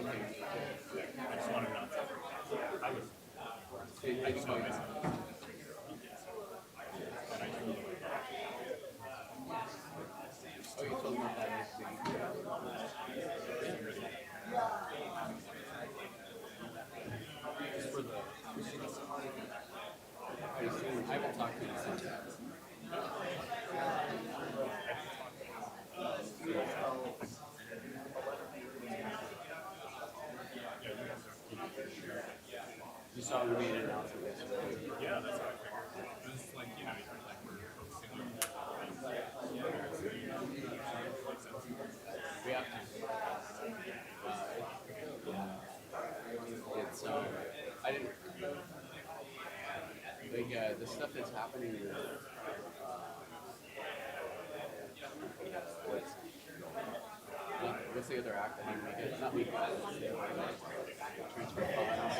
I just wanted not to. I was. I just want myself. And I told him. Oh, you told me about that next week. Just for the. Pretty soon. I haven't talked to him since. You saw we made an announcement yesterday. Yeah, that's what I figured. It was like, you know, like we're focusing on We have to. It's I didn't like the stuff that's happening with what's what's the other act that we did? Not we got transfer funds.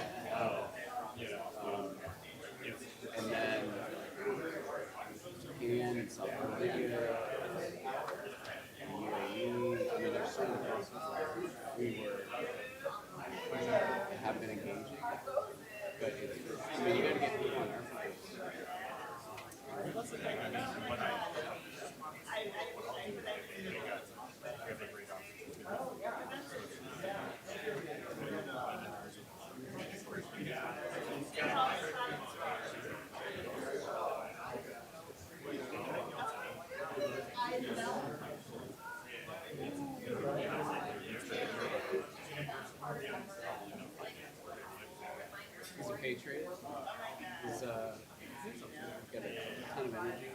you know, yes. And then in Saudi Arabia and UAE. I mean, there's so many places where we have been engaging, but it's, I mean, you got to get people on airplanes. That's the thing. I mean, when I what I'll do is I think you guys have a great opportunity. He's a patriot. He's got a ton of energy.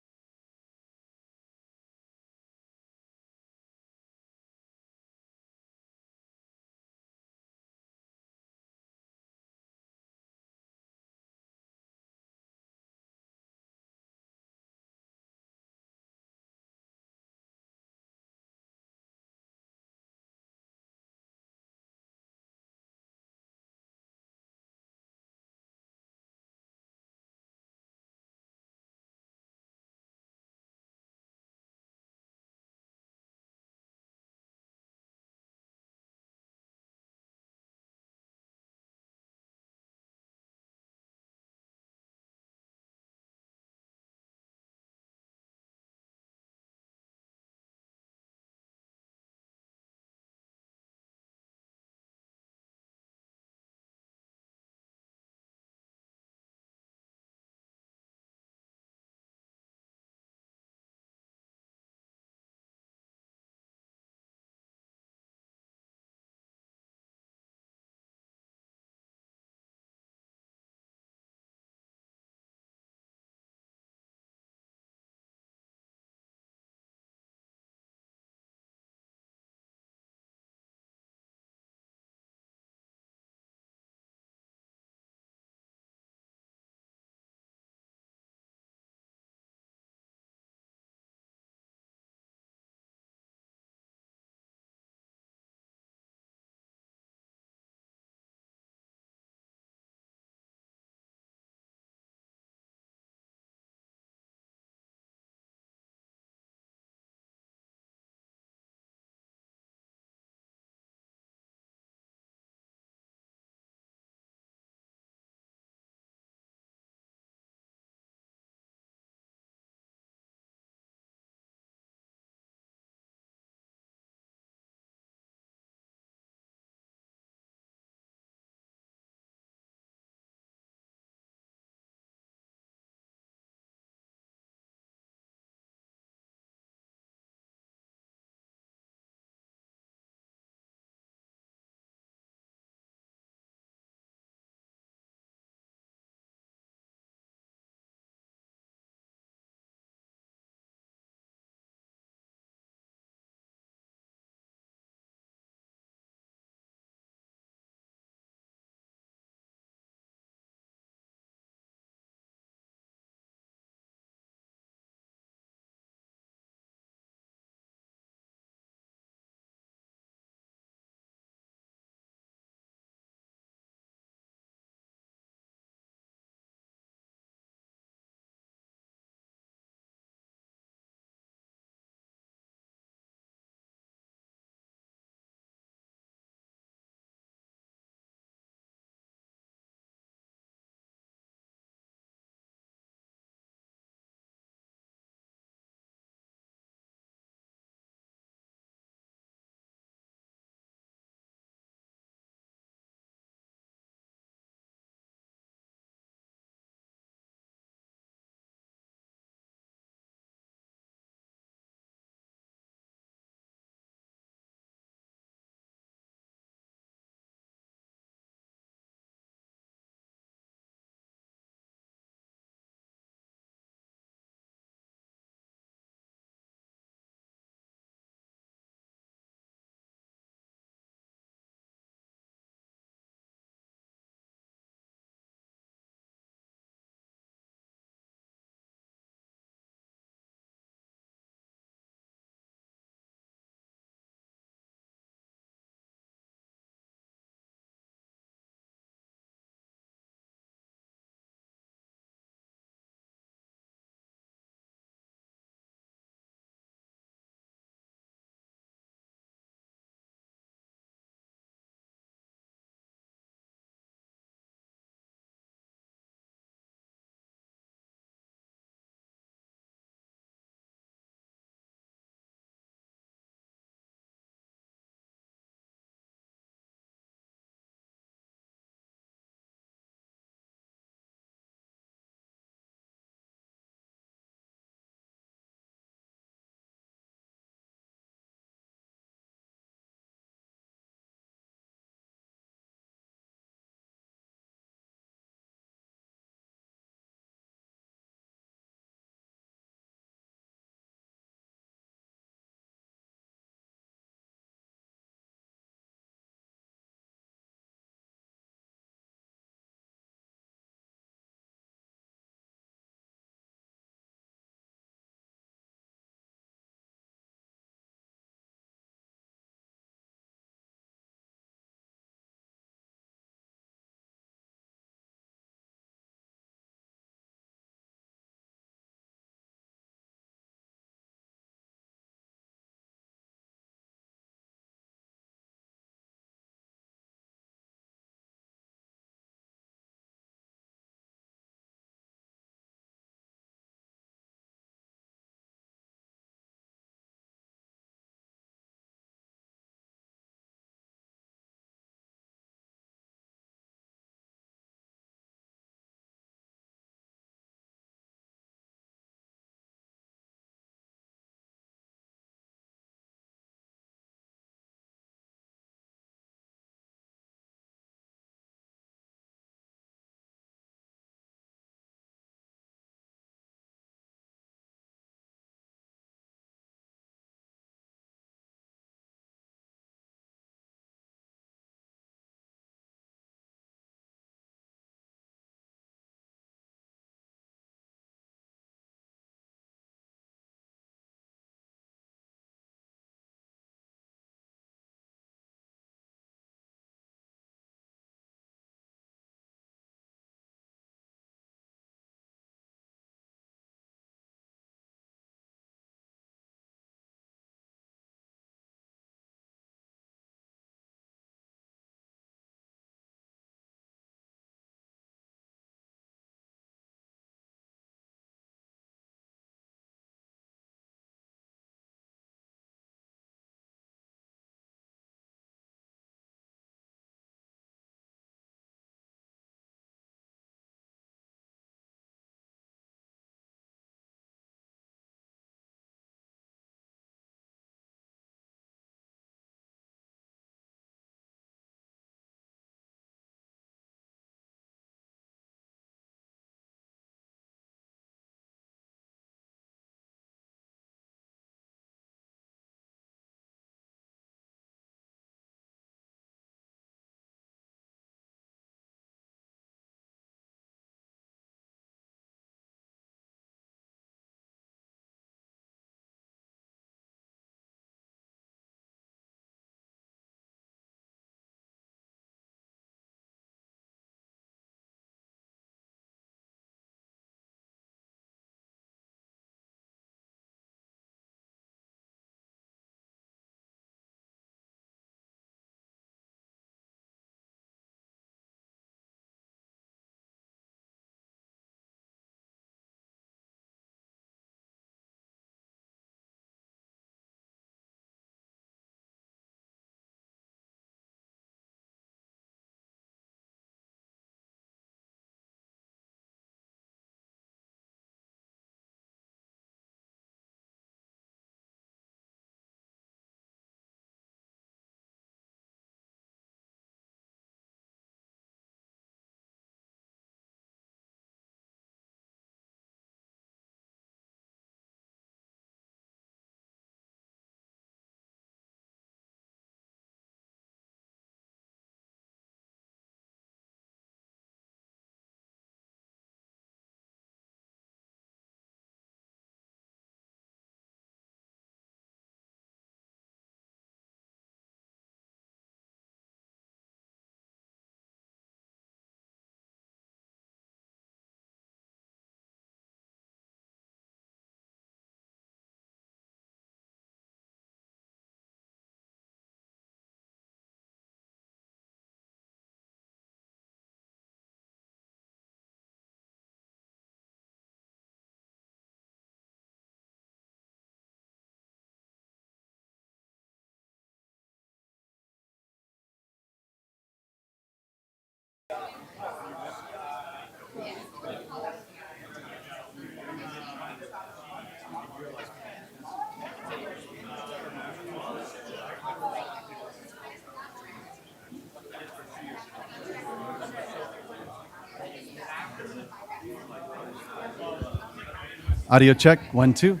Audio check, 1, 2.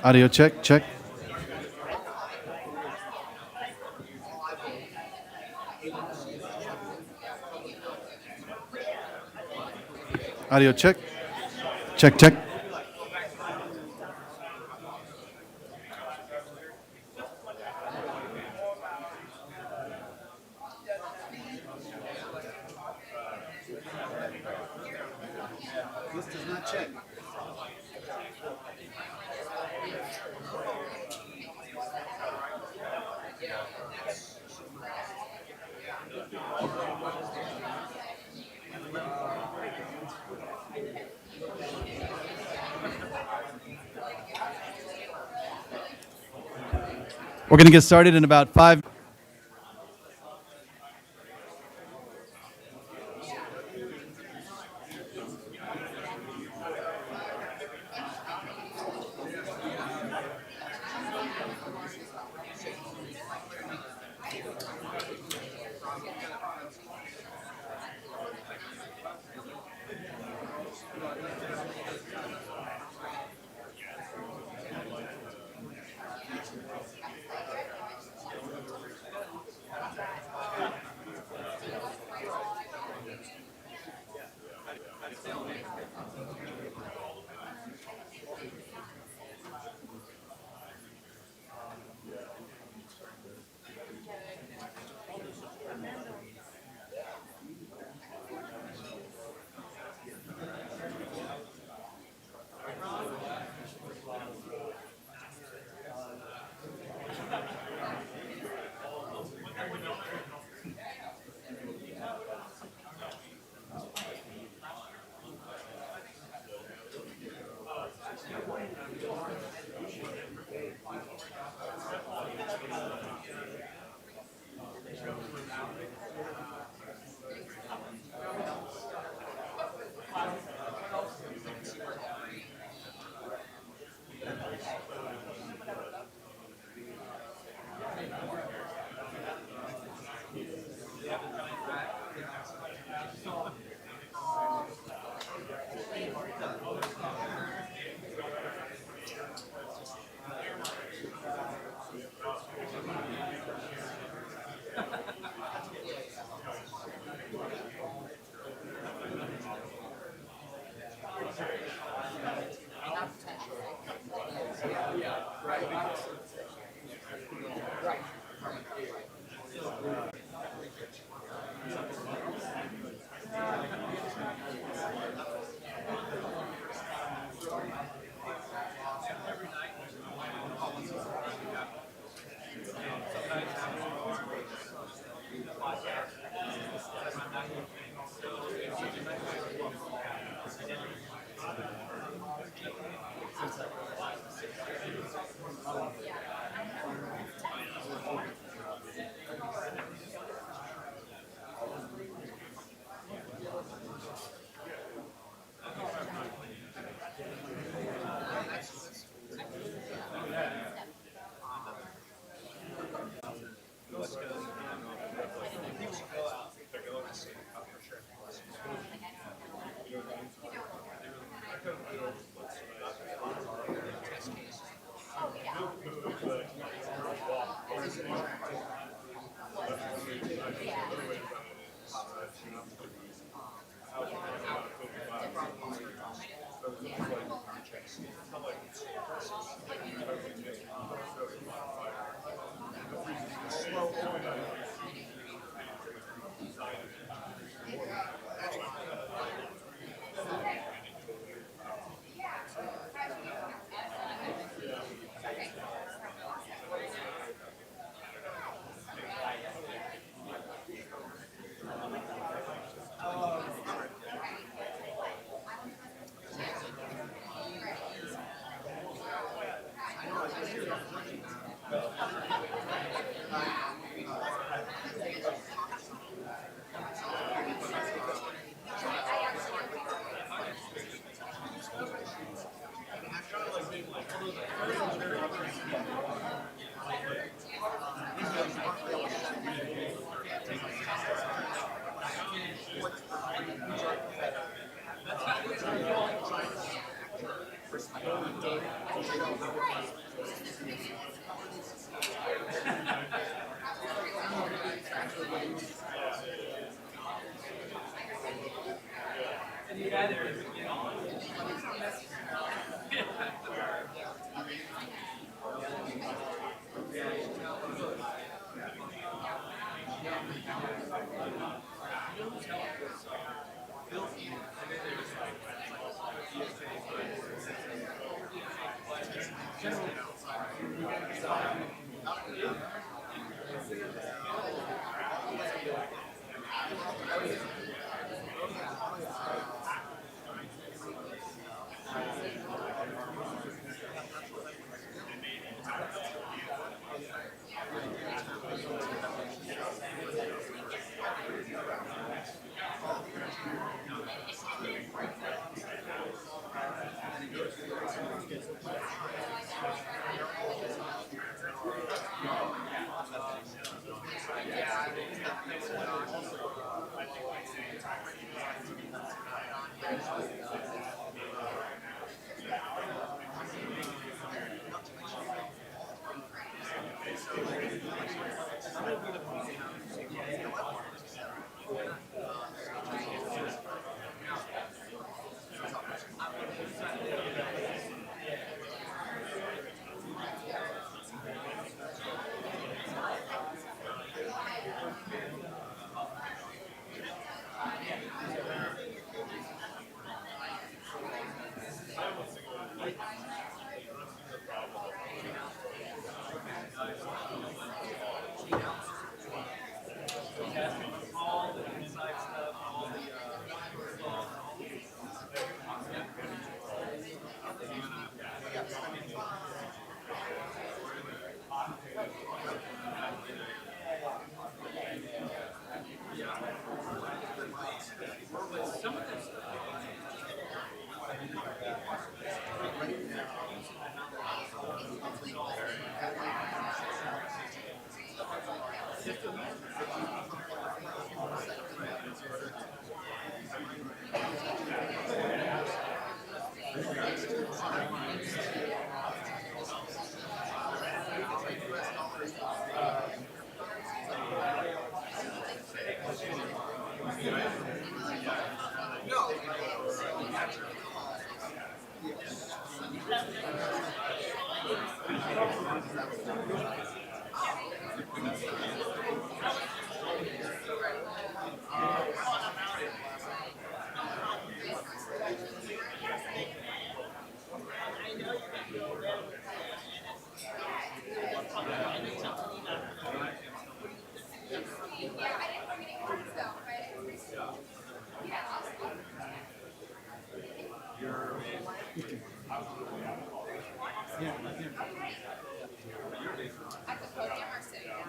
Audio check, check. Audio check. Check, check. This does not check. We're going to get started in about 5.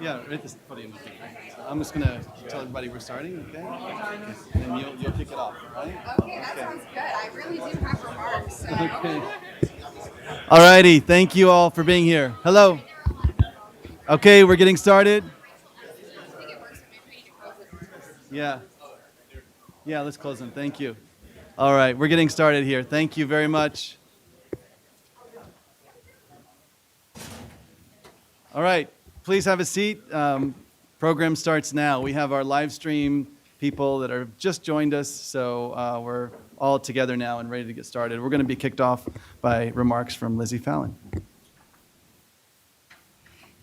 Yeah, right at this podium. Okay, great. So I'm just gonna tell everybody we're starting, okay? And then you'll kick it off, right? Okay, that sounds good. I really do have remarks. So. Okay. Alrighty, thank you all for being here. Hello. Okay, we're getting started. Yeah. Yeah, let's close them. Thank you. All right, we're getting started here. Thank you very much. All right, please have a seat. Program starts now. We have our live stream people that have just joined us, so we're all together now and ready to get started. We're going to be kicked off by remarks from Lizzie Fallon.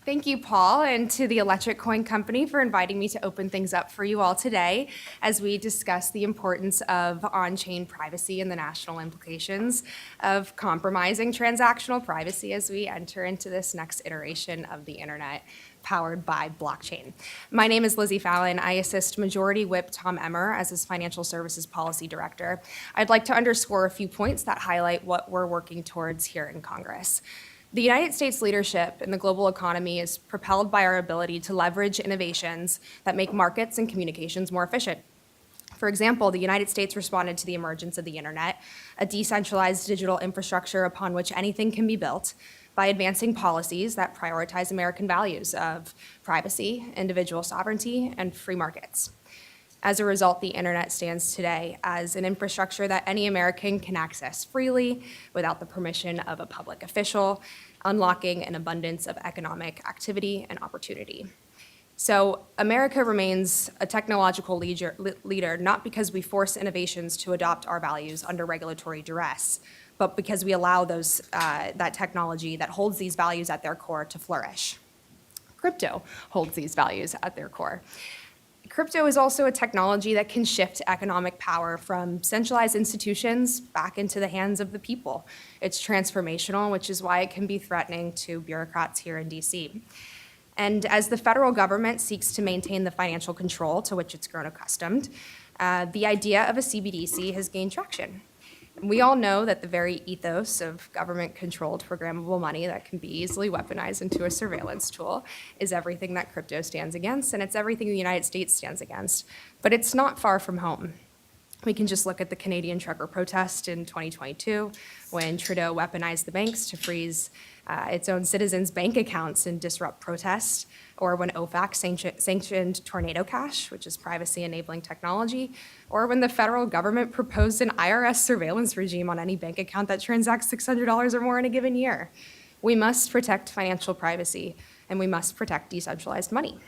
Thank you, Paul, and to the Electric Coin Company for inviting me to open things up for you all today as we discuss the importance of on-chain privacy and the national implications of compromising transactional privacy as we enter into this next iteration of the internet powered by blockchain. My name is Lizzie Fallon. I assist Majority Whip Tom Emmer as his Financial Services Policy Director. I'd like to underscore a few points that highlight what we're working towards here in Congress. The United States leadership in the global economy is propelled by our ability to leverage innovations that make markets and communications more efficient. For example, the United States responded to the emergence of the internet, a decentralized digital infrastructure upon which anything can be built, by advancing policies that prioritize American values of privacy, individual sovereignty, and free markets. As a result, the internet stands today as an infrastructure that any American can access freely without the permission of a public official, unlocking an abundance of economic activity and opportunity. So America remains a technological leader not because we force innovations to adopt our values under regulatory duress, but because we allow that technology that holds these values at their core to flourish. Crypto holds these values at their core. Crypto is also a technology that can shift economic power from centralized institutions back into the hands of the people. It's transformational, which is why it can be threatening to bureaucrats here in DC. And as the federal government seeks to maintain the financial control to which it's grown accustomed, the idea of a CBDC has gained traction. We all know that the very ethos of government-controlled programmable money that can be easily weaponized into a surveillance tool is everything that crypto stands against, and it's everything the United States stands against. But it's not far from home. We can just look at the Canadian trucker protest in 2022, when Trudeau weaponized the banks to freeze its own citizens' bank accounts and disrupt protests, or when OFAC sanctioned Tornado Cash, which is privacy-enabling technology, or when the federal government proposed an IRS surveillance regime on any bank account that transacts $600 or more in a given year. We must protect financial privacy, and we must protect decentralized money.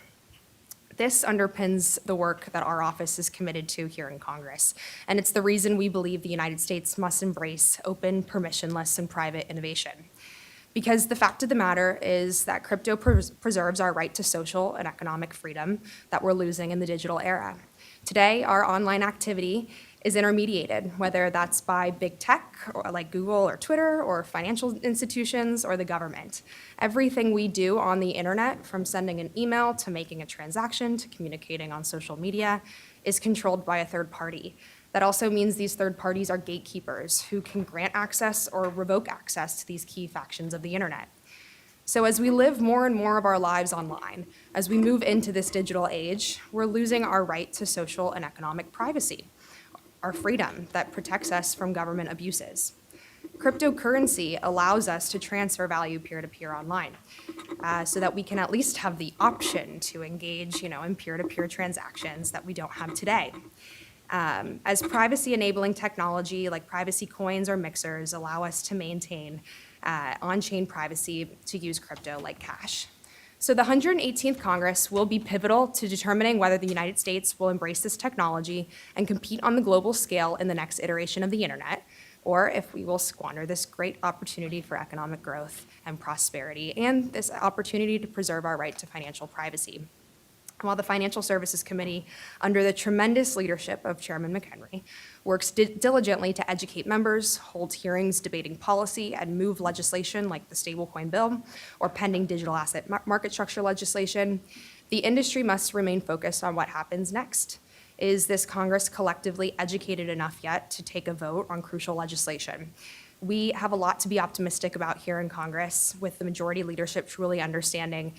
This underpins the work that our office is committed to here in Congress, and it's the reason we believe the United States must embrace open, permissionless, and private innovation. Because the fact of the matter is that crypto preserves our right to social and economic freedom that we're losing in the digital era. Today, our online activity is intermediated, whether that's by big tech, or like Google or Twitter, or financial institutions, or the government. Everything we do on the internet, from sending an email to making a transaction to communicating on social media, is controlled by a third party. That also means these third parties are gatekeepers who can grant access or revoke access to these key factions of the internet. So as we live more and more of our lives online, as we move into this digital age, we're losing our right to social and economic privacy, our freedom that protects us from government abuses. Cryptocurrency allows us to transfer value peer-to-peer online, so that we can at least have the option to engage, in peer-to-peer transactions that we don't have today. As privacy-enabling technology like privacy coins or mixers allow us to maintain on-chain privacy to use crypto like cash. So the 118th Congress will be pivotal to determining whether the United States will embrace this technology and compete on the global scale in the next iteration of the internet, or if we will squander this great opportunity for economic growth and prosperity and this opportunity to preserve our right to financial privacy. While the Financial Services Committee, under the tremendous leadership of Chairman McHenry, works diligently to educate members, hold hearings debating policy, and move legislation like the stablecoin bill or pending digital asset market structure legislation, the industry must remain focused on what happens next. Is this Congress collectively educated enough yet to take a vote on crucial legislation? We have a lot to be optimistic about here in Congress, with the majority leadership truly understanding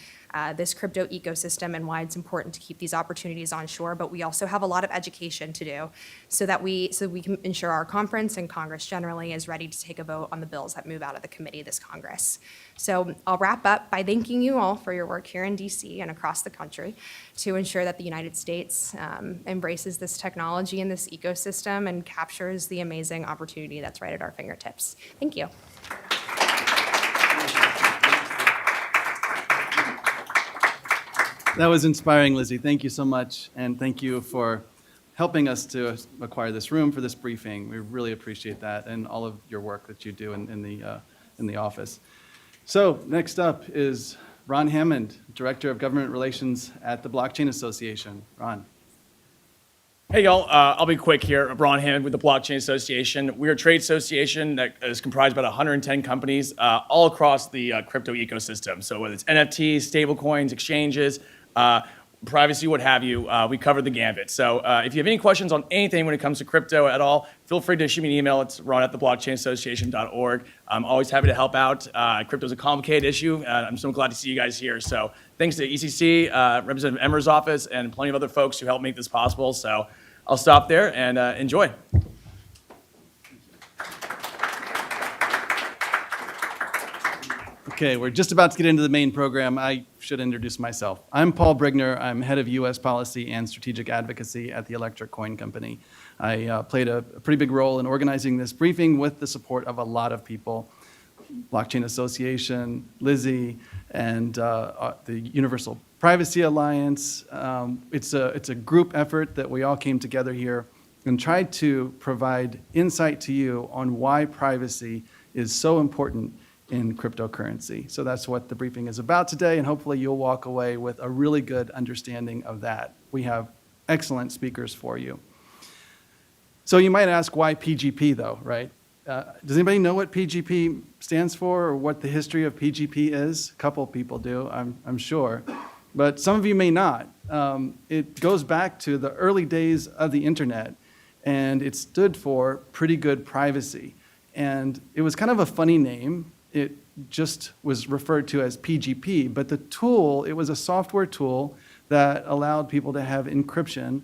this crypto ecosystem and why it's important to keep these opportunities onshore. But we also have a lot of education to do so that we can ensure our conference and Congress generally is ready to take a vote on the bills that move out of the committee this Congress. So I'll wrap up by thanking you all for your work here in DC and across the country to ensure that the United States embraces this technology and this ecosystem and captures the amazing opportunity that's right at our fingertips. Thank you. That was inspiring, Lizzie. Thank you so much, and thank you for helping us to acquire this room for this briefing. We really appreciate that and all of your work that you do in the office. So next up is Ron Hammond, Director of Government Relations at the Blockchain Association. Ron. Hey, y'all. I'll be quick here. Ron Hammond with the Blockchain Association. We're a trade association that is comprised of about 110 companies all across the crypto ecosystem. So whether it's NFTs, stablecoins, exchanges, privacy, what have you, we cover the gambit. So if you have any questions on anything when it comes to crypto at all, feel free to shoot me an email. It's ron@theblockchainassociation.org. I'm always happy to help out. Crypto is a complicated issue. I'm so glad to see you guys here. So thanks to ECC, Representative Emmer's office, and plenty of other folks who helped make this possible. So I'll stop there and enjoy. Okay, we're just about to get into the main program. I should introduce myself. I'm Paul Brigner. I'm head of U.S. policy and strategic advocacy at the Electric Coin Company. I played a pretty big role in organizing this briefing with the support of a lot of people, Blockchain Association, Lizzie, and the Universal Privacy Alliance. It's a group effort that we all came together here and tried to provide insight to you on why privacy is so important in cryptocurrency. So that's what the briefing is about today, and hopefully you'll walk away with a really good understanding of that. We have excellent speakers for you. So you might ask, why PGP though, right? Does anybody know what PGP stands for or what the history of PGP is? A couple people do, I'm sure, but some of you may not. It goes back to the early days of the internet, and it stood for pretty good privacy. And it was kind of a funny name. It just was referred to as PGP, but the tool, it was a software tool that allowed people to have encryption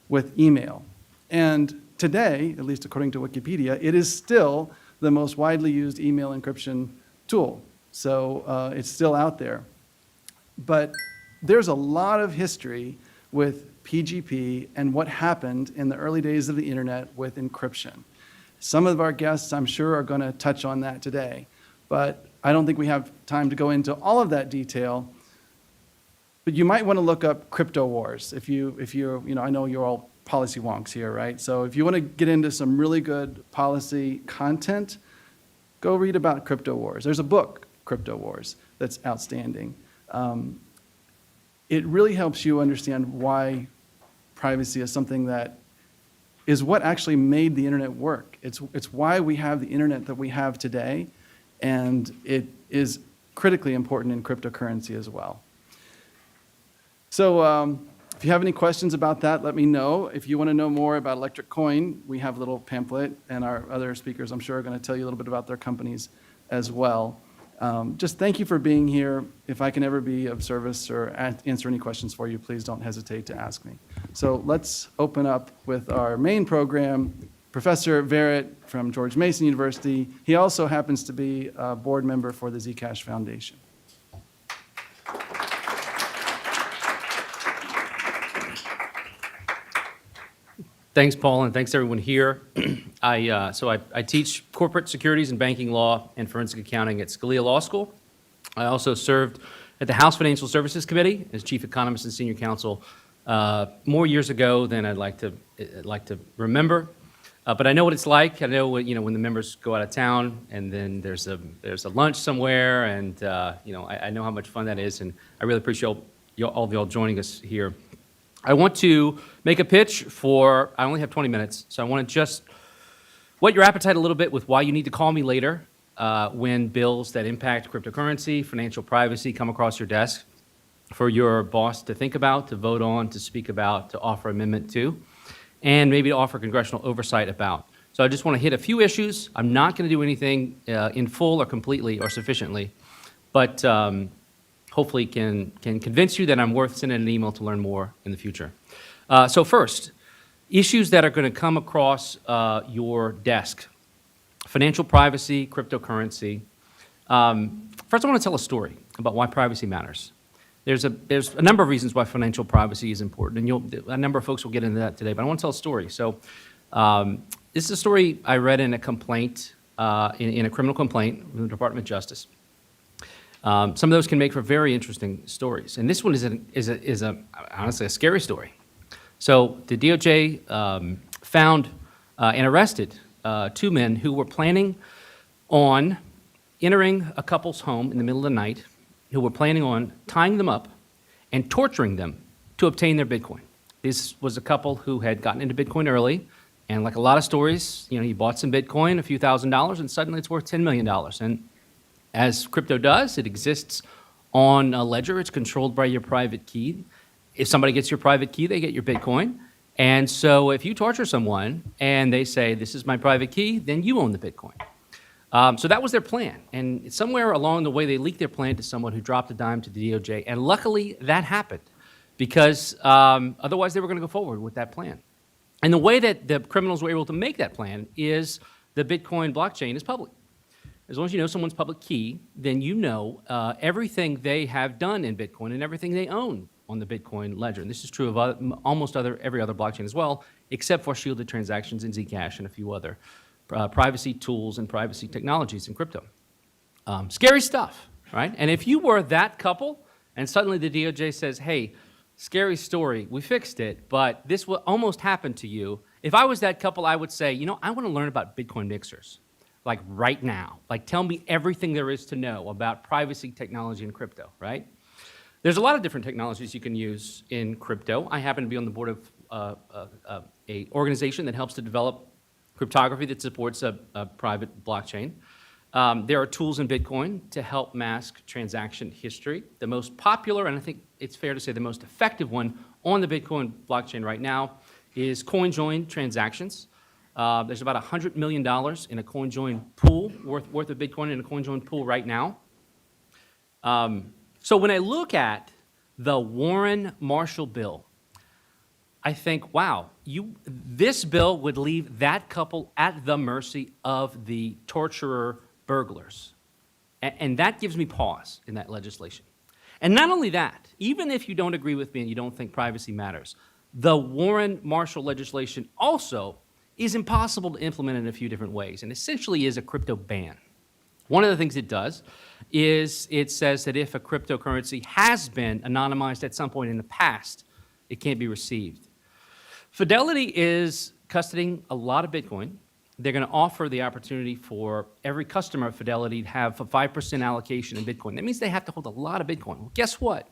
with email. And today, at least according to Wikipedia, it is still the most widely used email encryption tool. So it's still out there. But there's a lot of history with PGP and what happened in the early days of the internet with encryption. Some of our guests, I'm sure, are going to touch on that today, but I don't think we have time to go into all of that detail. But you might want to look up crypto wars if you're, I know you're all policy wonks here, right? So if you want to get into some really good policy content, go read about crypto wars. There's a book, Crypto Wars, that's outstanding. It really helps you understand why privacy is something that is what actually made the internet work. It's why we have the internet that we have today, and it is critically important in cryptocurrency as well. So if you have any questions about that, let me know. If you want to know more about Electric Coin, we have a little pamphlet, and our other speakers, I'm sure, are going to tell you a little bit about their companies as well. Just thank you for being here. If I can ever be of service or answer any questions for you, please don't hesitate to ask me. So let's open up with our main program, Professor Verrett from George Mason University. He also happens to be a board member for the Zcash Foundation. Thanks, Paul, and thanks everyone here. I teach corporate securities and banking law and forensic accounting at Scalia Law School. I also served at the House Financial Services Committee as chief economist and senior counsel more years ago than I'd like to remember. But I know what it's like. I know when the members go out of town and then there's a lunch somewhere, and I know how much fun that is, and I really appreciate all of y'all joining us here. I want to make a pitch for, I only have 20 minutes, so I want to just whet your appetite a little bit with why you need to call me later when bills that impact cryptocurrency, financial privacy come across your desk for your boss to think about, to vote on, to speak about, to offer amendment to, and maybe to offer congressional oversight about. So I just want to hit a few issues. I'm not going to do anything in full or completely or sufficiently, but hopefully can convince you that I'm worth sending an email to learn more in the future. So first, issues that are going to come across your desk: financial privacy, cryptocurrency. First, I want to tell a story about why privacy matters. There's a number of reasons why financial privacy is important, and a number of folks will get into that today, but I want to tell a story. So this is a story I read in a complaint, in a criminal complaint from the Department of Justice. Some of those can make for very interesting stories, and this one is honestly a scary story. So the DOJ found and arrested two men who were planning on entering a couple's home in the middle of the night, who were planning on tying them up and torturing them to obtain their Bitcoin. This was a couple who had gotten into Bitcoin early, and like a lot of stories, you bought some Bitcoin, a few $1,000s, and suddenly it's worth $10 million. And as crypto does, it exists on a ledger. It's controlled by your private key. If somebody gets your private key, they get your Bitcoin. And so if you torture someone and they say, this is my private key, then you own the Bitcoin. So that was their plan. And somewhere along the way, they leaked their plan to someone who dropped a dime to the DOJ. And luckily, that happened, because otherwise they were going to go forward with that plan. And the way that the criminals were able to make that plan is the Bitcoin blockchain is public. as long as you know someone's public key, then you know everything they have done in Bitcoin and everything they own on the Bitcoin ledger. And this is true of every other blockchain as well, except for shielded transactions in Zcash and a few other privacy tools and privacy technologies in crypto. Scary stuff, right? And if you were that couple and suddenly the DOJ says, hey, scary story, we fixed it, but this will almost happen to you. If I was that couple, I would say, I want to learn about Bitcoin mixers, like right now. Like tell me everything there is to know about privacy technology in crypto, right? There's a lot of different technologies you can use in crypto. I happen to be on the board of a organization that helps to develop cryptography that supports a private blockchain. There are tools in Bitcoin to help mask transaction history. The most popular, and I think it's fair to say the most effective one on the Bitcoin blockchain right now is CoinJoin transactions. There's about $100 million in a CoinJoin pool, worth of Bitcoin in a CoinJoin pool right now. So when I look at the Warren-Marshall bill, I think, wow, this bill would leave that couple at the mercy of the torturer burglars. And that gives me pause in that legislation. And not only that, even if you don't agree with me and you don't think privacy matters, the Warren-Marshall legislation also is impossible to implement in a few different ways and essentially is a crypto ban. One of the things it does is it says that if a cryptocurrency has been anonymized at some point in the past, it can't be received. Fidelity is custodying a lot of Bitcoin. They're going to offer the opportunity for every customer of Fidelity to have a 5% allocation in Bitcoin. That means they have to hold a lot of Bitcoin. Well, guess what?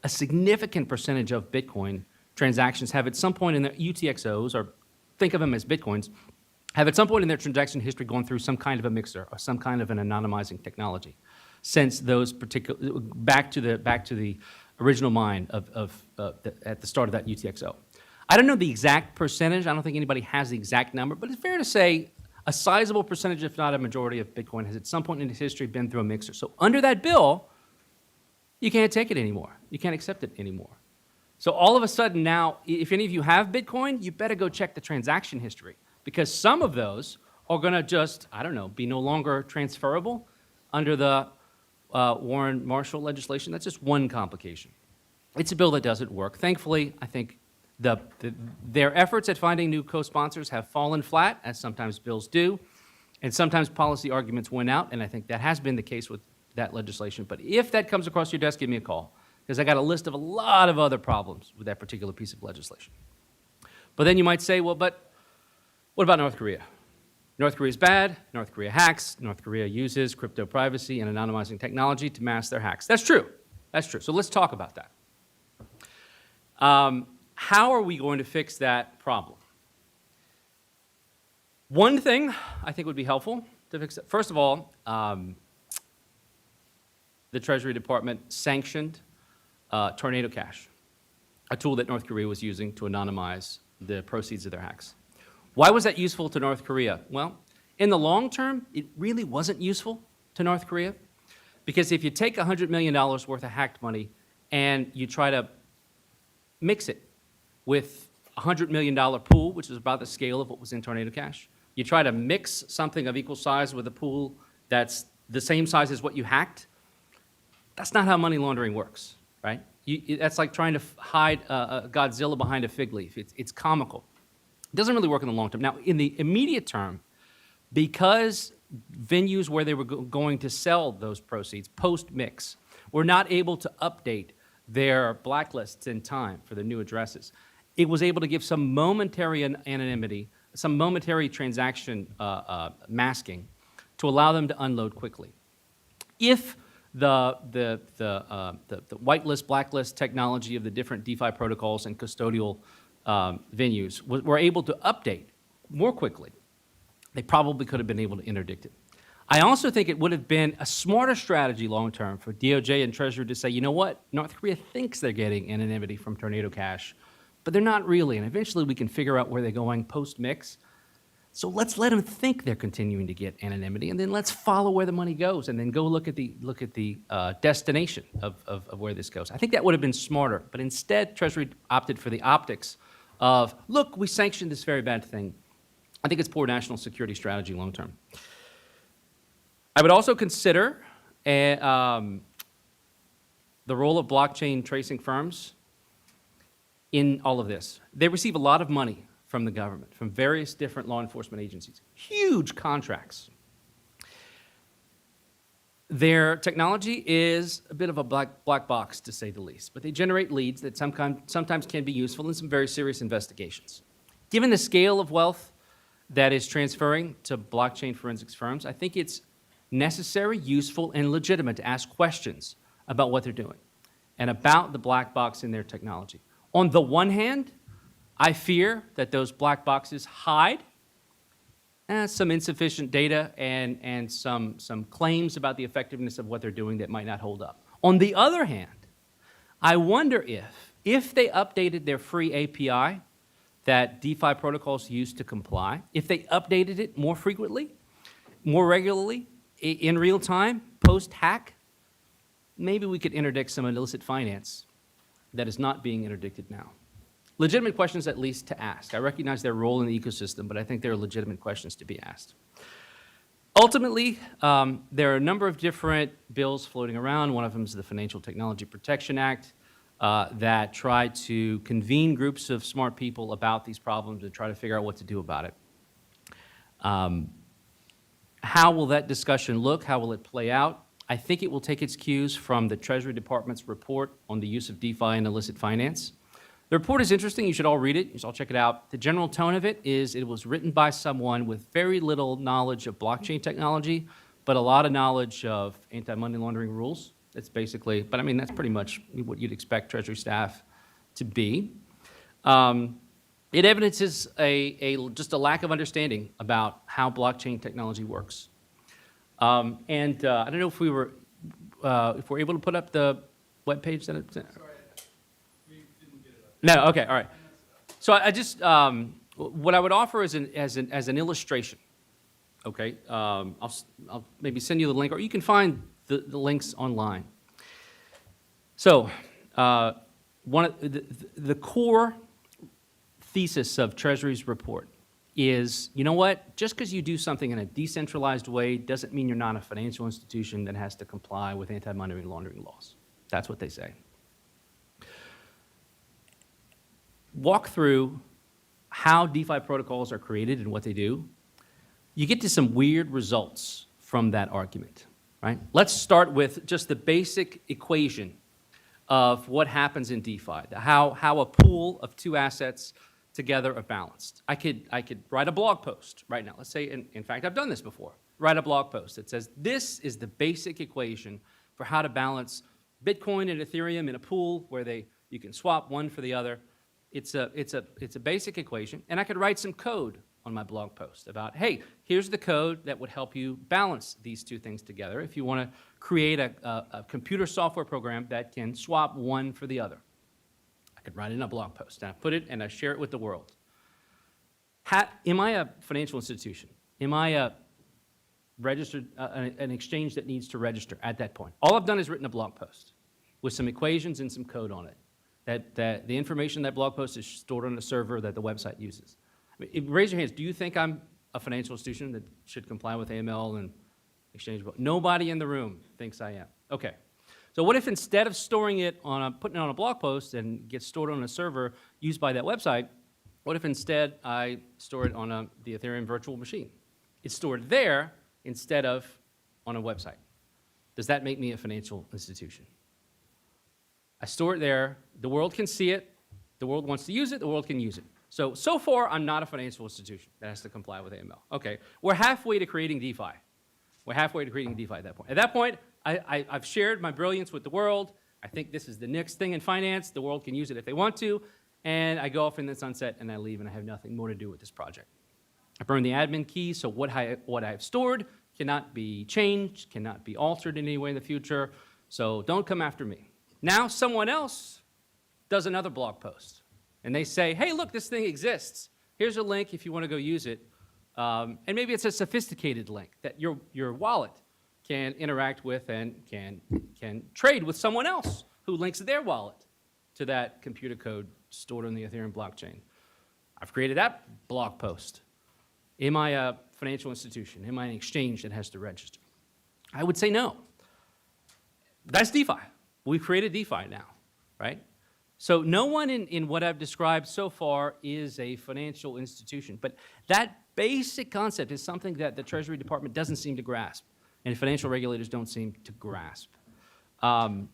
A significant percentage of Bitcoin transactions have at some point in their UTXOs, or think of them as Bitcoins, have at some point in their transaction history gone through some kind of a mixer or some kind of an anonymizing technology, since those particular back to the original mine at the start of that UTXO. I don't know the exact percentage. I don't think anybody has the exact number, but it's fair to say a sizable percentage, if not a majority, of Bitcoin has at some point in its history been through a mixer. So under that bill, you can't take it anymore. You can't accept it anymore. So all of a sudden now, if any of you have Bitcoin, you better go check the transaction history, because some of those are going to just, be no longer transferable under the Warren-Marshall legislation. That's just one complication. It's a bill that doesn't work. Thankfully, I think their efforts at finding new co-sponsors have fallen flat, as sometimes bills do, and sometimes policy arguments win out, and I think that has been the case with that legislation. But if that comes across your desk, give me a call, because I got a list of a lot of other problems with that particular piece of legislation. But then you might say, well, but what about North Korea? North Korea is bad, North Korea hacks, North Korea uses crypto privacy and anonymizing technology to mask their hacks. That's true. That's true. So let's talk about that. How are we going to fix that problem? One thing I think would be helpful to fix it. First of all, the Treasury Department sanctioned Tornado Cash, a tool that North Korea was using to anonymize the proceeds of their hacks. Why was that useful to North Korea? Well, in the long term, it really wasn't useful to North Korea, because if you take $100 million worth of hacked money and you try to mix it with a $100 million pool, which is about the scale of what was in Tornado Cash, you try to mix something of equal size with a pool that's the same size as what you hacked, that's not how money laundering works, right? That's like trying to hide a Godzilla behind a fig leaf. It's comical. It doesn't really work in the long term. Now, in the immediate term, because venues where they were going to sell those proceeds post-mix were not able to update their blacklists in time for the new addresses, it was able to give some momentary anonymity, some momentary transaction masking to allow them to unload quickly. If the whitelist, blacklist technology of the different DeFi protocols and custodial venues were able to update more quickly, they probably could have been able to interdict it. I also think it would have been a smarter strategy long-term for DOJ and Treasury to say, you know what, North Korea thinks they're getting anonymity from Tornado Cash, but they're not really, and eventually we can figure out where they're going post-mix. So let's let them think they're continuing to get anonymity, and then let's follow where the money goes, and then go look at the destination of where this goes. I think that would have been smarter, but instead Treasury opted for the optics of, look, we sanctioned this very bad thing. I think it's poor national security strategy long-term. I would also consider the role of blockchain tracing firms in all of this. They receive a lot of money from the government, from various different law enforcement agencies, huge contracts. Their technology is a bit of a black box, to say the least, but they generate leads that sometimes can be useful in some very serious investigations. Given the scale of wealth that is transferring to blockchain forensics firms, I think it's necessary, useful, and legitimate to ask questions about what they're doing and about the black box in their technology. On the one hand, I fear that those black boxes hide some insufficient data and some claims about the effectiveness of what they're doing that might not hold up. On the other hand, I wonder if they updated their free API that DeFi protocols use to comply, if they updated it more frequently, more regularly, in real time, post-hack, maybe we could interdict some illicit finance that is not being interdicted now. Legitimate questions, at least, to ask. I recognize their role in the ecosystem, but I think there are legitimate questions to be asked. Ultimately, there are a number of different bills floating around. One of them is the Financial Technology Protection Act that try to convene groups of smart people about these problems and try to figure out what to do about it. How will that discussion look? How will it play out? I think it will take its cues from the Treasury Department's report on the use of DeFi and illicit finance. The report is interesting. You should all read it. You should all check it out. The general tone of it is it was written by someone with very little knowledge of blockchain technology, but a lot of knowledge of anti-money laundering rules. That's basically, but I mean, that's pretty much what you'd expect Treasury staff to be. It evidences just a lack of understanding about how blockchain technology works. I don't know if we're able to put up the webpage that it's. No, okay, all right. So I just, what I would offer is as an illustration, okay? I'll maybe send you the link, or you can find the links online. So one of the core thesis of Treasury's report is, you know what? Just because you do something in a decentralized way doesn't mean you're not a financial institution that has to comply with anti-money laundering laws. That's what they say. Walk through how DeFi protocols are created and what they do. You get to some weird results from that argument, right? Let's start with just the basic equation of what happens in DeFi, how a pool of two assets together are balanced. I could write a blog post right now. Let's say, in fact, I've done this before. Write a blog post that says, this is the basic equation for how to balance Bitcoin and Ethereum in a pool where you can swap one for the other. It's a basic equation, and I could write some code on my blog post about, hey, here's the code that would help you balance these two things together if you want to create a computer software program that can swap one for the other. I could write it in a blog post, and I put it and I share it with the world. Am I a financial institution? Am I a registered, an exchange that needs to register at that point? All I've done is written a blog post with some equations and some code on it. That the information in that blog post is stored on a server that the website uses. I mean, raise your hands. Do you think I'm a financial institution that should comply with AML and exchange? Nobody in the room thinks I am. Okay. So what if instead of storing it putting it on a blog post and gets stored on a server used by that website, what if instead I store it on the Ethereum virtual machine? It's stored there instead of on a website. Does that make me a financial institution? I store it there. The world can see it. The world wants to use it. The world can use it. So far, I'm not a financial institution that has to comply with AML. Okay, we're halfway to creating DeFi. We're halfway to creating DeFi at that point. At that point, I've shared my brilliance with the world. I think this is the next thing in finance. The world can use it if they want to. And I go off in the sunset, and I leave, and I have nothing more to do with this project. I burn the admin key, so what I have stored cannot be changed, cannot be altered in any way in the future. So don't come after me. Now someone else does another blog post, and they say, hey, look, this thing exists. Here's a link if you want to go use it. And maybe it's a sophisticated link that your wallet can interact with and can trade with someone else who links their wallet to that computer code stored on the Ethereum blockchain. I've created that blog post. Am I a financial institution? Am I an exchange that has to register? I would say no. That's DeFi. We've created DeFi now, right? So no one in what I've described so far is a financial institution. But that basic concept is something that the Treasury Department doesn't seem to grasp, and financial regulators don't seem to grasp. The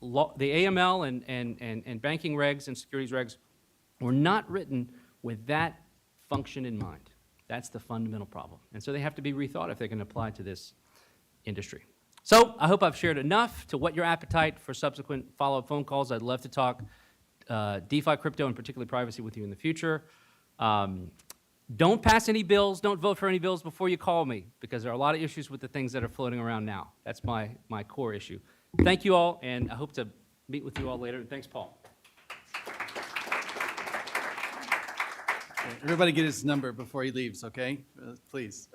AML and banking regs and securities regs were not written with that function in mind. That's the fundamental problem. And so they have to be rethought if they can apply to this industry. So I hope I've shared enough to whet your appetite for subsequent follow-up phone calls. I'd love to talk DeFi, crypto, and particularly privacy with you in the future. Don't pass any bills, don't vote for any bills before you call me, because there are a lot of issues with the things that are floating around now. That's my core issue. Thank you all, and I hope to meet with you all later. And thanks, Paul. Everybody get his number before he leaves, okay? Please.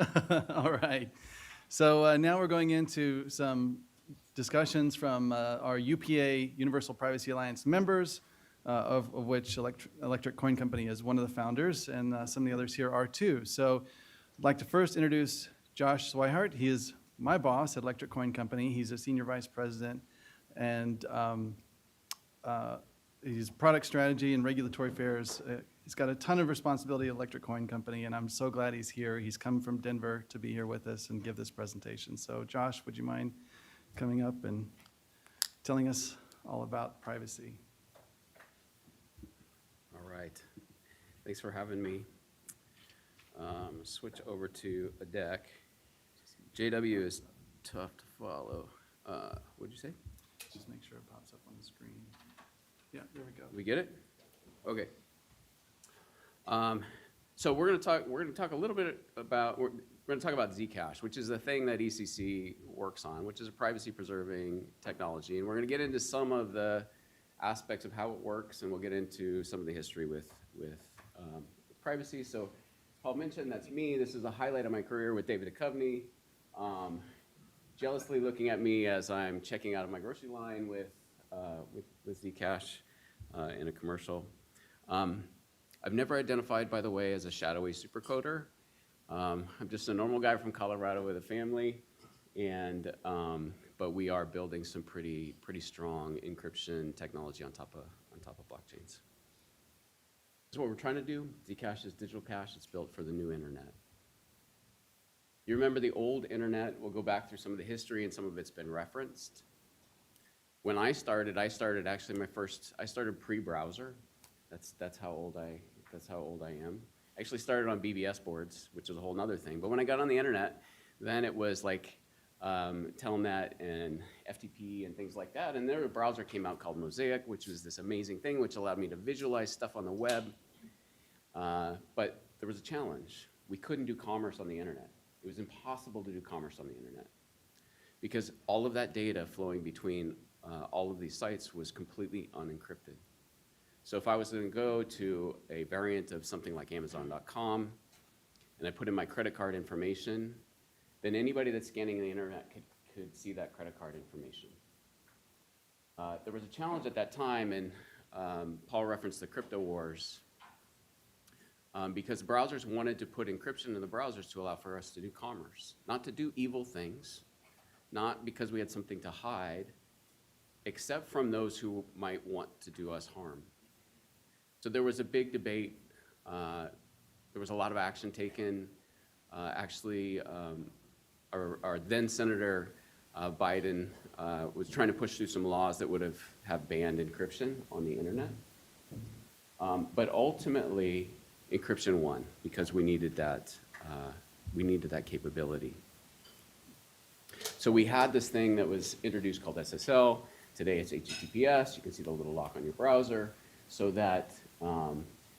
All right. So now we're going into some discussions from our UPA, Universal Privacy Alliance members, of which Electric Coin Company is one of the founders, and some of the others here are too. So I'd like to first introduce Josh Swihart. He is my boss at Electric Coin Company. He's a senior vice president, and he's product strategy and regulatory affairs. He's got a ton of responsibility at Electric Coin Company, and I'm so glad he's here. He's come from Denver to be here with us and give this presentation. So Josh, would you mind coming up and telling us all about privacy? All right. Thanks for having me. Switch over to a deck. JW is tough to follow. What'd you say? Just make sure it pops up on the screen. Yeah, there we go. We get it? Okay. So we're going to talk a little bit about Zcash, which is the thing that ECC works on, which is a privacy preserving technology, and we're going to get into some of the aspects of how it works, and we'll get into some of the history with privacy. So Paul mentioned that's me. This is a highlight of my career with David Duchovny, jealously looking at me as I'm checking out of my grocery line with Zcash in a commercial. I've never identified, by the way, as a shadowy supercoder. I'm just a normal guy from Colorado with a family, and but we are building some pretty strong encryption technology on top of blockchains. That's what we're trying to do. Zcash is digital cash. It's built for the new internet. You remember the old internet? We'll go back through some of the history, and some of it's been referenced. When I started actually I started pre-browser. That's how old I am. I actually started on BBS boards, which is a whole nother thing. But when I got on the internet, then it was like Telnet and FTP and things like that. And there a browser came out called Mosaic, which was this amazing thing which allowed me to visualize stuff on the web. But there was a challenge. We couldn't do commerce on the internet. It was impossible to do commerce on the internet because all of that data flowing between all of these sites was completely unencrypted. So if I was going to go to a variant of something like Amazon.com and I put in my credit card information, then anybody that's scanning the internet could see that credit card information. There was a challenge at that time, and Paul referenced the crypto wars, because browsers wanted to put encryption in the browsers to allow for us to do commerce, not to do evil things, not because we had something to hide, except from those who might want to do us harm. So there was a big debate. There was a lot of action taken. Actually, our then Senator Biden was trying to push through some laws that would have banned encryption on the internet. But ultimately, encryption won because we needed that capability. So we had this thing that was introduced called SSL. Today it's HTTPS. You can see the little lock on your browser, so that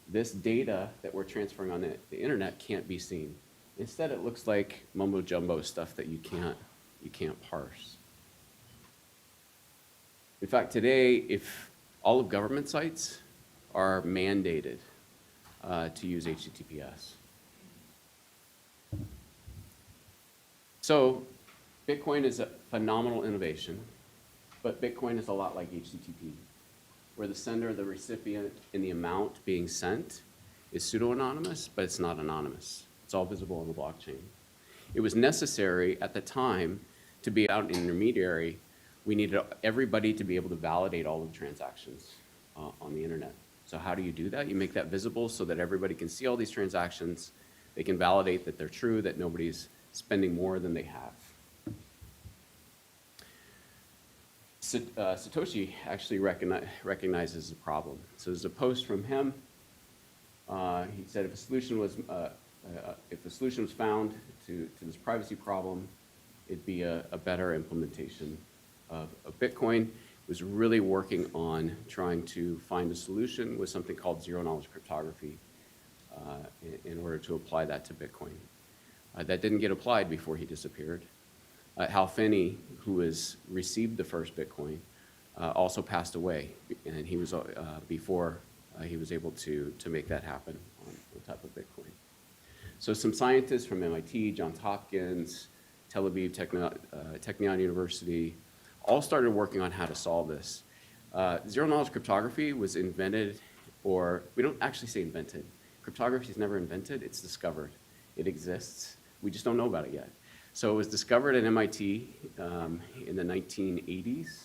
this data that we're transferring on the internet can't be seen. Instead, it looks like mumbo jumbo stuff that you can't parse. In fact, today, if all of government sites are mandated to use HTTPS. So Bitcoin is a phenomenal innovation, but Bitcoin is a lot like HTTP, where the sender, the recipient, and the amount being sent is pseudo-anonymous, but it's not anonymous. It's all visible on the blockchain. It was necessary at the time to be out an intermediary. We needed everybody to be able to validate all of the transactions on the internet. So how do you do that? You make that visible so that everybody can see all these transactions. They can validate that they're true, that nobody's spending more than they have. Satoshi actually recognizes the problem. So there's a post from him. He said if a solution was found to this privacy problem, it'd be a better implementation of Bitcoin. He was really working on trying to find a solution with something called zero-knowledge cryptography in order to apply that to Bitcoin. That didn't get applied before he disappeared. Hal Finney, who has received the first Bitcoin, also passed away, and he was before he was able to make that happen on top of Bitcoin. So some scientists from MIT, Johns Hopkins, Tel Aviv Technion University, all started working on how to solve this. Zero-knowledge cryptography was invented, or we don't actually say invented. Cryptography is never invented, it's discovered. It exists, we just don't know about it yet. So it was discovered at MIT in the 1980s,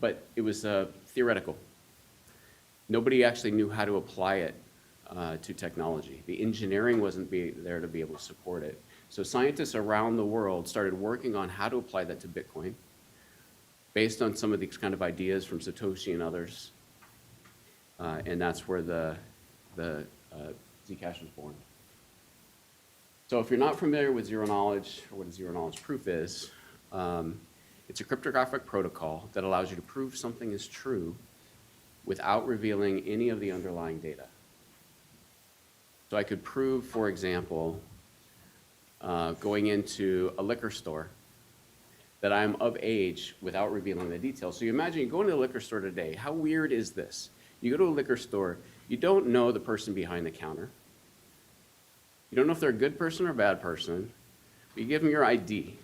but it was theoretical. Nobody actually knew how to apply it to technology. The engineering wasn't there to be able to support it. So scientists around the world started working on how to apply that to Bitcoin based on some of these kind of ideas from Satoshi and others. And that's where the Zcash was born. So if you're not familiar with zero knowledge, or what a zero knowledge proof is, it's a cryptographic protocol that allows you to prove something is true without revealing any of the underlying data. So I could prove, for example, going into a liquor store that I'm of age without revealing the details. So you imagine you go into a liquor store today. How weird is this? You go to a liquor store, you don't know the person behind the counter. You don't know if they're a good person or a bad person, but you give them your ID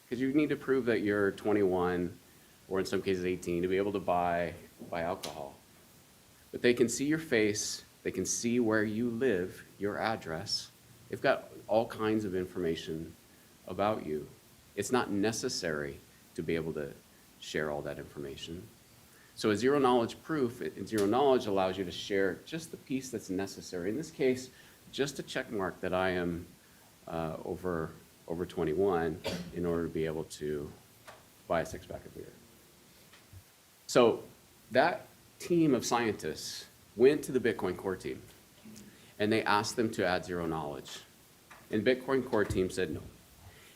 because you need to prove that you're 21 or in some cases 18 to be able to buy alcohol. But they can see your face, they can see where you live, your address. They've got all kinds of information about you. It's not necessary to be able to share all that information. So a zero knowledge proof, zero knowledge allows you to share just the piece that's necessary. In this case, just a check mark that I am over 21 in order to be able to buy a six-pack of beer. So that team of scientists went to the Bitcoin core team and they asked them to add zero knowledge. And Bitcoin core team said no.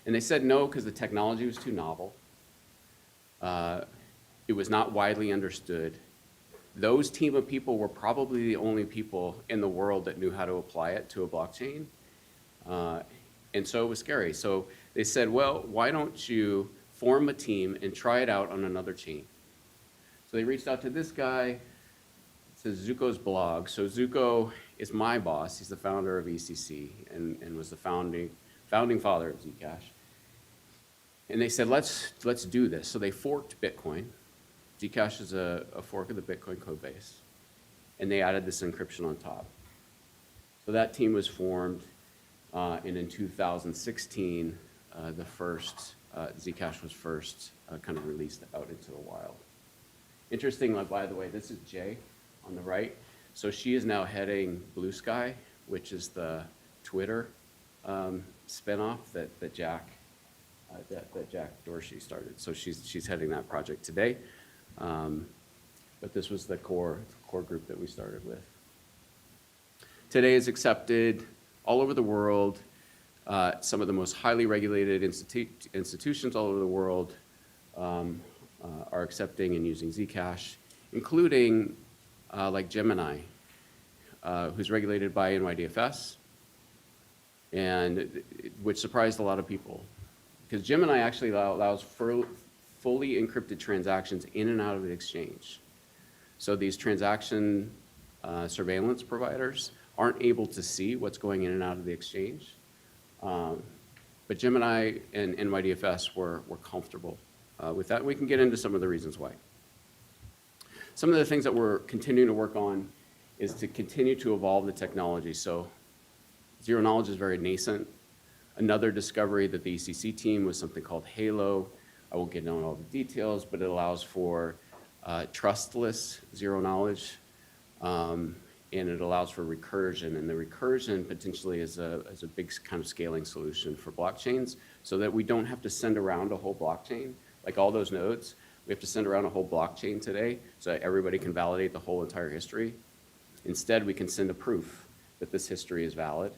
And they said no because the technology was too novel. It was not widely understood. Those team of people were probably the only people in the world that knew how to apply it to a blockchain. And so it was scary. So they said, well, why don't you form a team and try it out on another chain? So they reached out to this guy. It says Zuko's blog. So Zuko is my boss. He's the founder of ECC and was the founding father of Zcash. And they said, let's do this. So they forked Bitcoin. Zcash is a fork of the Bitcoin code base. And they added this encryption on top. So that team was formed, and in 2016, the first, Zcash was first kind of released out into the wild. Interesting, by the way, this is Jay on the right. So she is now heading Blue Sky, which is the Twitter spinoff that Jack Dorsey started. So she's heading that project today. But this was the core group that we started with. Today is accepted all over the world. Some of the most highly regulated institutions all over the world are accepting and using Zcash, including like Gemini, who's regulated by NYDFS, and which surprised a lot of people. Because Gemini actually allows fully encrypted transactions in and out of the exchange. So these transaction surveillance providers aren't able to see what's going in and out of the exchange. But Gemini and NYDFS were comfortable with that. We can get into some of the reasons why. Some of the things that we're continuing to work on is to continue to evolve the technology. So zero knowledge is very nascent. Another discovery that the ECC team was something called Halo. I won't get into all the details, but it allows for trustless zero knowledge, and it allows for recursion. And the recursion potentially is a big kind of scaling solution for blockchains, so that we don't have to send around a whole blockchain, like all those nodes. We have to send around a whole blockchain today so that everybody can validate the whole entire history. Instead, we can send a proof that this history is valid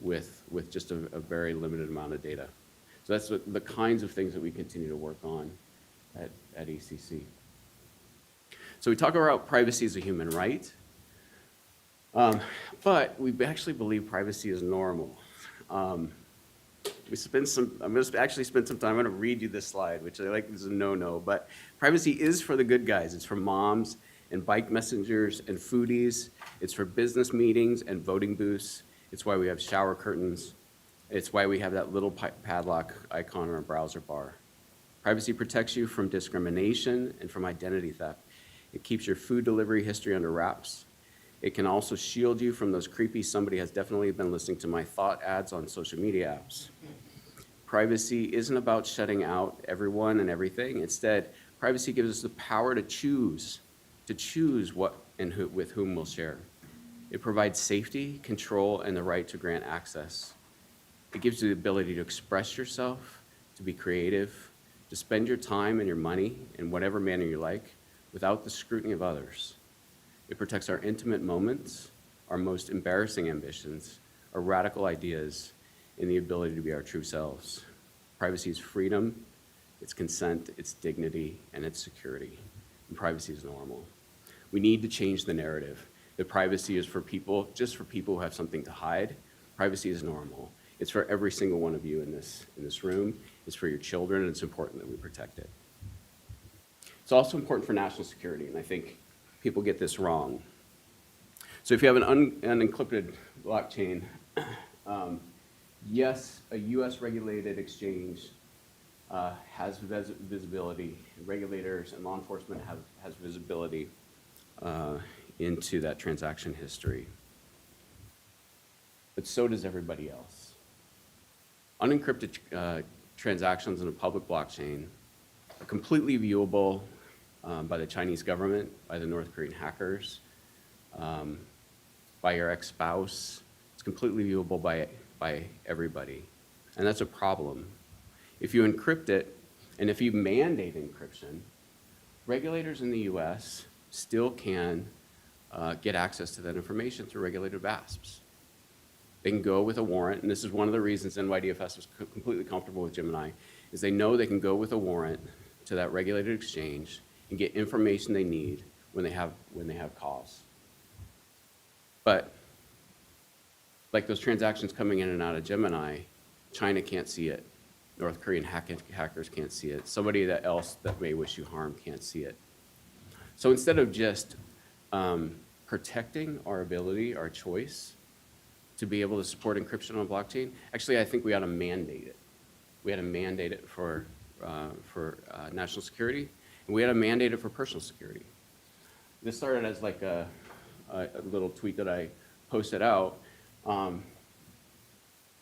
with just a very limited amount of data. So that's the kinds of things that we continue to work on at ECC. So we talk about privacy as a human right, but we actually believe privacy is normal. I'm going to actually spend some time, I'm going to read you this slide, which I like, this is a no-no, but privacy is for the good guys. It's for moms and bike messengers and foodies. It's for business meetings and voting booths. It's why we have shower curtains. It's why we have that little padlock icon on our browser bar. Privacy protects you from discrimination and from identity theft. It keeps your food delivery history under wraps. It can also shield you from those creepy "somebody has definitely been listening to my thought" ads on social media apps. Privacy isn't about shutting out everyone and everything. Instead, privacy gives us the power to choose what and who, with whom we'll share. It provides safety, control, and the right to grant access. It gives you the ability to express yourself, to be creative, to spend your time and your money in whatever manner you like, without the scrutiny of others. It protects our intimate moments, our most embarrassing ambitions, our radical ideas, and the ability to be our true selves. Privacy is freedom, it's consent, it's dignity, and it's security. And privacy is normal. We need to change the narrative that privacy is for people, just for people who have something to hide. Privacy is normal. It's for every single one of you in this room. It's for your children, and it's important that we protect it. It's also important for national security, and I think people get this wrong. So if you have an unencrypted blockchain, yes, a US regulated exchange has visibility. Regulators and law enforcement has visibility into that transaction history. But so does everybody else. Unencrypted transactions in a public blockchain are completely viewable by the Chinese government, by the North Korean hackers, by your ex-spouse. It's completely viewable by everybody. And that's a problem. If you encrypt it, and if you mandate encryption, regulators in the US still can get access to that information through regulated VASPs. They can go with a warrant, and this is one of the reasons NYDFS was completely comfortable with Gemini, is they know they can go with a warrant to that regulated exchange and get information they need when they have cause. But like those transactions coming in and out of Gemini, China can't see it. North Korean hackers can't see it. Somebody else that may wish you harm can't see it. So instead of just protecting our ability, our choice, to be able to support encryption on a blockchain, actually I think we ought to mandate it. We ought to mandate it for national security, and we ought to mandate it for personal security. This started as like a little tweet that I posted out, and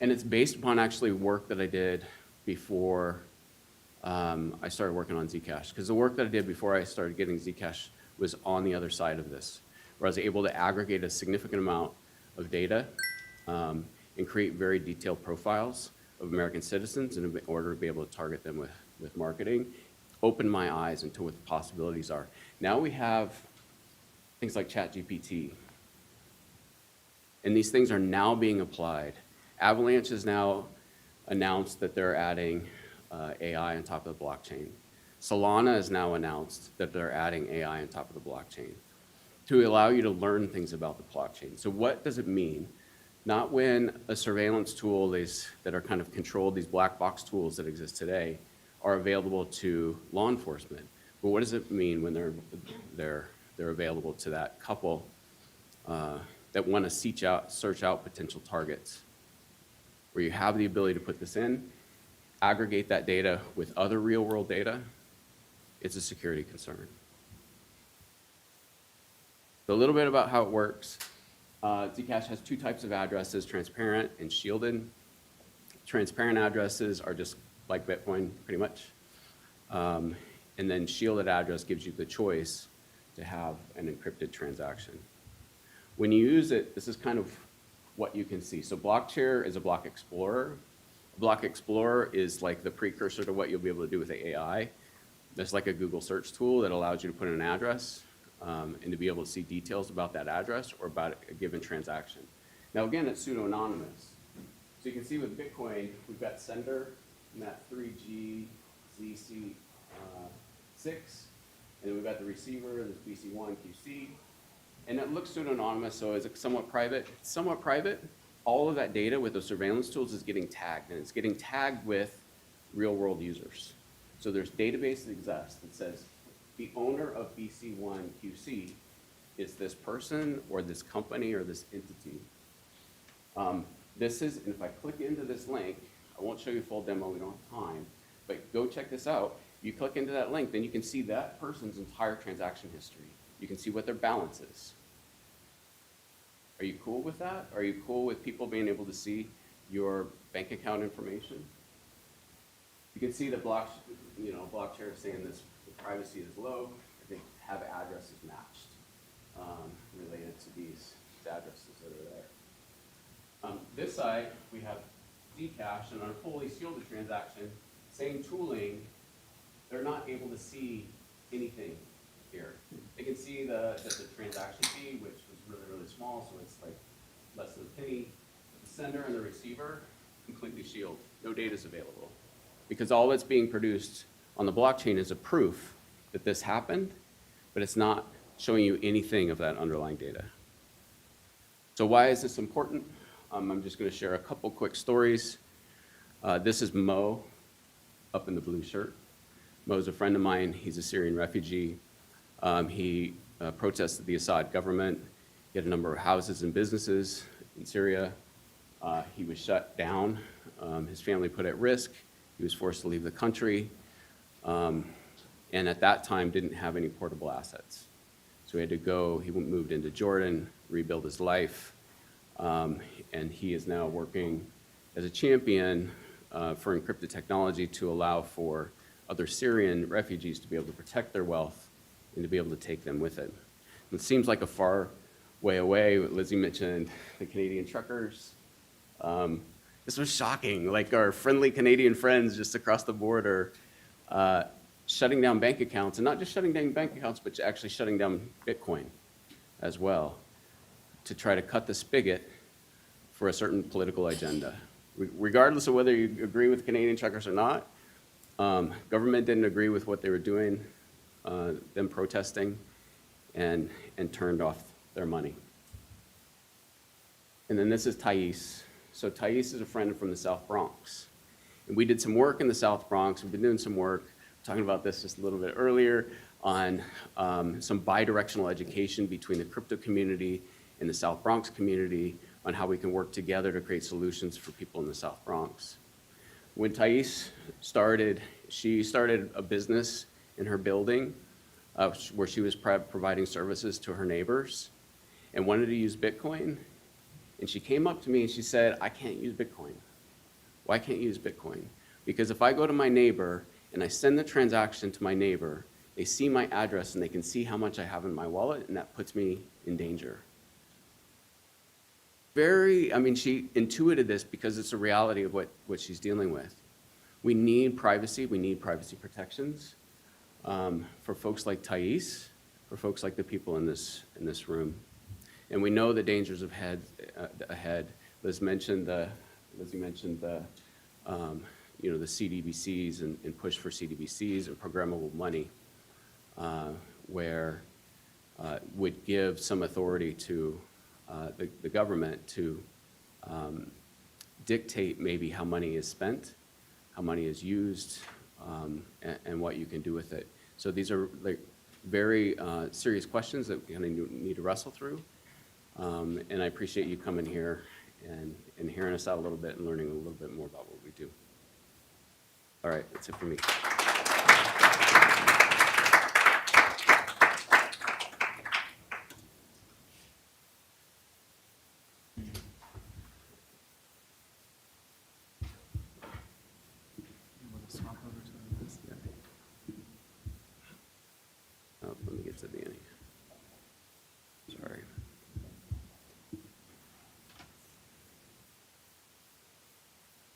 it's based upon actually work that I did before I started working on Zcash. Because the work that I did before I started getting Zcash was on the other side of this, where I was able to aggregate a significant amount of data and create very detailed profiles of American citizens in order to be able to target them with marketing, open my eyes into what the possibilities are. Now we have things like ChatGPT, and these things are now being applied. Avalanche has now announced that they're adding AI on top of the blockchain. Solana has now announced that they're adding AI on top of the blockchain to allow you to learn things about the blockchain. So what does it mean? Not when a surveillance tool that are kind of controlled, these black box tools that exist today, are available to law enforcement. But what does it mean when they're available to that couple that want to search out potential targets? Where you have the ability to put this in, aggregate that data with other real world data, it's a security concern. So a little bit about how it works. Zcash has two types of addresses, transparent and shielded. Transparent addresses are just like Bitcoin, pretty much. And then shielded address gives you the choice to have an encrypted transaction. When you use it, this is kind of what you can see. So Blockchair is a block explorer. Block Explorer is like the precursor to what you'll be able to do with the AI. That's like a Google search tool that allows you to put in an address and to be able to see details about that address or about a given transaction. Now again, it's pseudo-anonymous. So you can see with Bitcoin, we've got sender and that 3G ZC6, and then we've got the receiver, this BC1 QC, and it looks pseudo-anonymous, so is it somewhat private? It's somewhat private. All of that data with those surveillance tools is getting tagged, and it's getting tagged with real-world users. So there's database that exists that says the owner of BC1 QC is this person or this company or this entity. This is, and if I click into this link, I won't show you a full demo, we don't have time, but go check this out. You click into that link, then you can see that person's entire transaction history. You can see what their balance is. Are you cool with that? Are you cool with people being able to see your bank account information? You can see the Blockchair is saying this, the privacy is low. They have addresses matched related to these addresses that are there. This side, we have Zcash, and on a fully shielded transaction, same tooling, they're not able to see anything here. They can see the transaction fee, which was really, really small, so it's like less than a penny. The sender and the receiver, completely shielded. No data is available. Because all that's being produced on the blockchain is a proof that this happened, but it's not showing you anything of that underlying data. So why is this important? I'm just going to share a couple quick stories. This is Mo, up in the blue shirt. Mo's a friend of mine. He's a Syrian refugee. He protested the Assad government. He had a number of houses and businesses in Syria. He was shut down. His family put at risk. He was forced to leave the country. And at that time, didn't have any portable assets. So he had to go, he moved into Jordan, rebuild his life. And he is now working as a champion for encrypted technology to allow for other Syrian refugees to be able to protect their wealth and to be able to take them with it. It seems like a far way away. Lizzie mentioned the Canadian truckers. This was shocking, like our friendly Canadian friends just across the border shutting down bank accounts, and not just shutting down bank accounts, but actually shutting down Bitcoin as well to try to cut the spigot for a certain political agenda. Regardless of whether you agree with Canadian truckers or not, government didn't agree with what they were doing, them protesting, and turned off their money. And then this is Thais. So Thais is a friend from the South Bronx. And we did some work in the South Bronx. We've been doing some work, talking about this just a little bit earlier, on some bi-directional education between the crypto community and the South Bronx community on how we can work together to create solutions for people in the South Bronx. When Thais started, she started a business in her building where she was providing services to her neighbors and wanted to use Bitcoin. And she came up to me and she said, I can't use Bitcoin. Why can't you use Bitcoin? Because if I go to my neighbor and I send the transaction to my neighbor, they see my address and they can see how much I have in my wallet, and that puts me in danger. She intuited this because it's a reality of what she's dealing with. We need privacy, we need privacy protections for folks like Thais, for folks like the people in this room. And we know the dangers ahead. Lizzie mentioned the CDBCs and push for CDBCs and programmable money, where would give some authority to the government to dictate maybe how money is spent, how money is used, and what you can do with it. So these are like very serious questions that we need to wrestle through. And I appreciate you coming here and hearing us out a little bit and learning a little bit more about what we do. All right, that's it for me.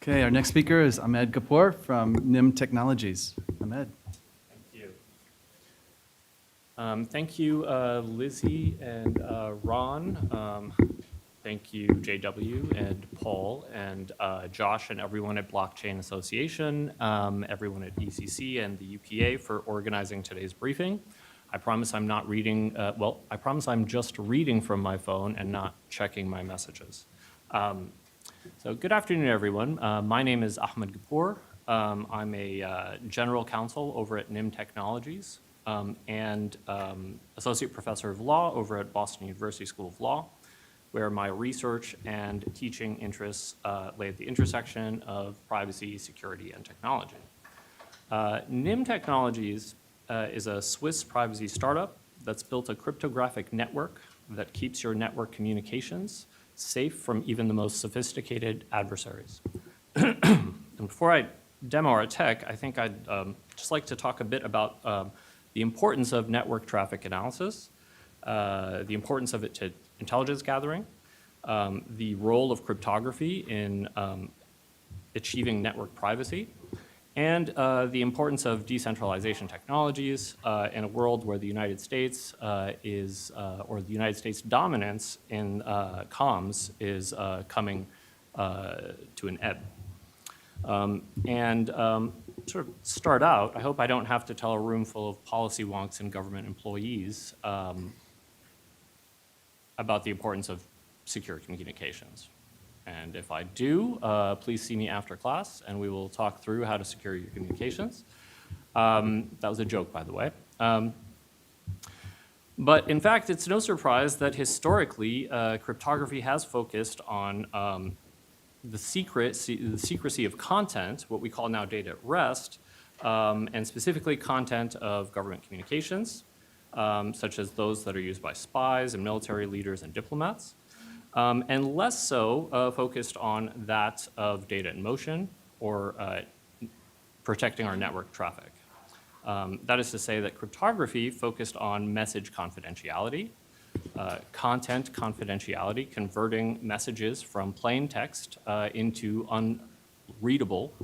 Okay, our next speaker is Ahmed Kapoor from NIM Technologies. Ahmed. Thank you. Thank you, Lizzie and Ron. Thank you, JW and Paul and Josh and everyone at Blockchain Association, everyone at ECC and the UPA for organizing today's briefing. I promise I'm not reading, I promise I'm just reading from my phone and not checking my messages. So good afternoon, everyone. My name is Ahmed Kapoor. I'm a general counsel over at NIM Technologies and associate professor of law over at Boston University School of Law, where my research and teaching interests lay at the intersection of privacy, security, and technology. NIM Technologies is a Swiss privacy startup that's built a cryptographic network that keeps your network communications safe from even the most sophisticated adversaries. And before I demo our tech, I think I'd just like to talk a bit about the importance of network traffic analysis, the importance of it to intelligence gathering, the role of cryptography in achieving network privacy, and the importance of decentralization technologies in a world where the United States or the United States dominance in comms is coming to an ebb. Sort of start out, I hope I don't have to tell a room full of policy wonks and government employees about the importance of secure communications. And if I do, please see me after class, and we will talk through how to secure your communications. That was a joke, by the way. But in fact, it's no surprise that historically, cryptography has focused on the secrecy of content, what we call now data at rest, and specifically content of government communications, such as those that are used by spies and military leaders and diplomats. And less so focused on that of data in motion or protecting our network traffic. That is to say that cryptography focused on message confidentiality, content confidentiality, converting messages from plain text into unreadable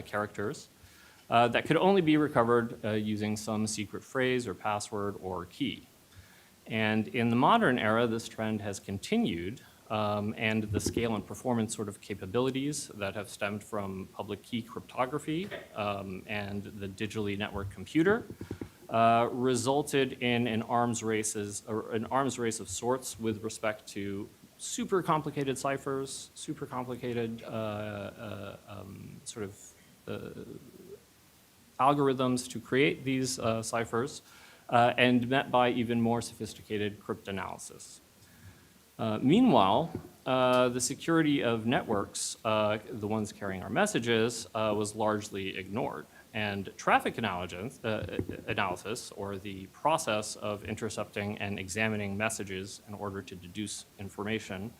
characters that could only be recovered using some secret phrase or password or key. And in the modern era, this trend has continued, and the scale and performance sort of capabilities that have stemmed from public key cryptography and the digitally networked computer resulted in an arms race of sorts with respect to super complicated ciphers, super complicated algorithms to create these ciphers, and met by even more sophisticated cryptanalysis. Meanwhile, the security of networks, the ones carrying our messages, was largely ignored. And traffic analysis, or the process of intercepting and examining messages in order to deduce information